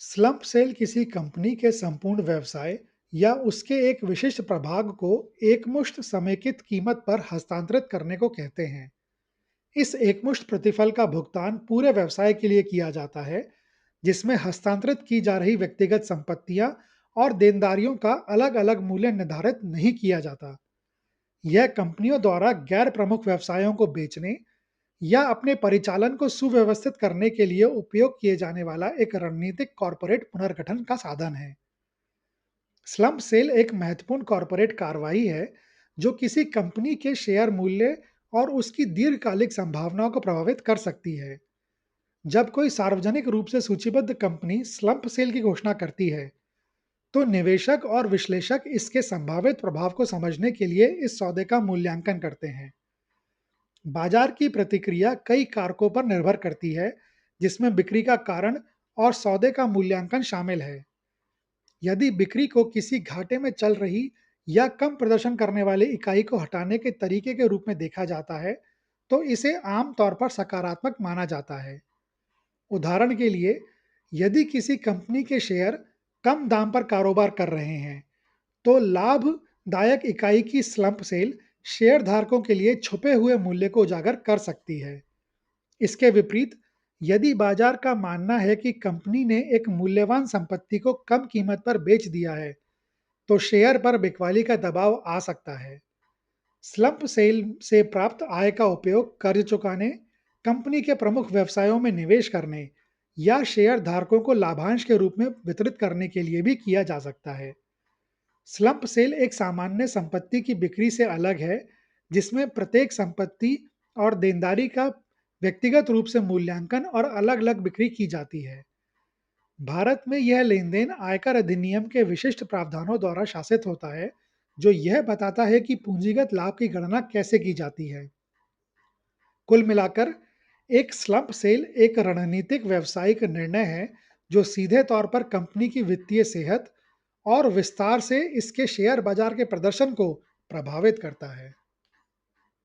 Slump cell किसी company के संपूर्ण व्यवसाय या उसके एक विशिष्ट प्रभाग को एकमुश्त समेकित कीमत पर हस्तांतरित करने को कहते हैं। इस एकमुश्त प्रतिफल का भुगतान पूरे व्यवसाय के लिए किया जाता है, जिसमें हस्तांतरित की जा रही व्यक्तिगत संपत्तियां और देनदारियों का अलग-अलग मूल्य निर्धारित नहीं किया जाता। यह कंपनियों द्वारा गैर प्रमुख व्यवसायों को बेचने या अपने परिचालन को सुव्यवस्थित करने के लिए उपयोग किए जाने वाला एक रणनीतिक कॉरपोरेट पुनर्गठन का साधन है। स्लम्प सेल एक महत्वपूर्ण कॉरपोरेट कार्रवाई है जो किसी कंपनी के शेयर मूल्य और उसकी दीर्घकालिक संभावनाओं को प्रभावित कर सकती है। जब कोई सार्वजनिक रूप से सूचीबद्ध कंपनी स्लम्प सेल की घोषणा करती है, तो निवेशक और विश्लेषक इसके संभावित प्रभाव को समझने के लिए इस सौदे का मूल्यांकन करते हैं। बाजार की प्रतिक्रिया कई कारकों पर निर्भर करती है, जिसमें बिक्री का कारण और सौदे का मूल्यांकन शामिल है। यदि बिक्री को किसी घाटे में चल रही या कम प्रदर्शन करने वाली इकाई को हटाने के तरीके के रूप में देखा जाता है, तो इसे आम तौर पर सकारात्मक माना जाता है। उदाहरण के लिए, यदि किसी कंपनी के शेयर कम दाम पर कारोबार कर रहे हैं, तो लाभदायक इकाई की स्लंप सेल शेयरधारकों के लिए छुपे हुए मूल्य को उजागर कर सकती है। इसके विपरीत, यदि बाजार का मानना है कि कंपनी ने एक मूल्यवान संपत्ति को कम कीमत पर बेच दिया है, तो शेयर पर बिकवाली का दबाव आ सकता है। स्लंप सेल से प्राप्त आय का उपयोग कर्ज चुकाने, कंपनी के प्रमुख व्यवसायों में निवेश करने या शेयर धारकों को लाभांश के रूप में वितरित करने के लिए भी किया जा सकता है। स्लंप सेल एक सामान्य संपत्ति की बिक्री से अलग है, जिसमें प्रत्येक संपत्ति और देनदारी का व्यक्तिगत रूप से मूल्यांकन और अलग-अलग बिक्री की जाती है। भारत में यह लेनदेन आयकर अधिनियम के विशिष्ट प्रावधानों द्वारा शासित होता है, जो यह बताता है कि पूंजीगत लाभ की गणना कैसे की जाती है। कुल मिलाकर, एक स्लंप सेल एक रणनीतिक व्यावसायिक निर्णय है, जो सीधे तौर पर कंपनी की वित्तीय सेहत और विस्तार से इसके शेयर बाजार के प्रदर्शन को प्रभावित करता है।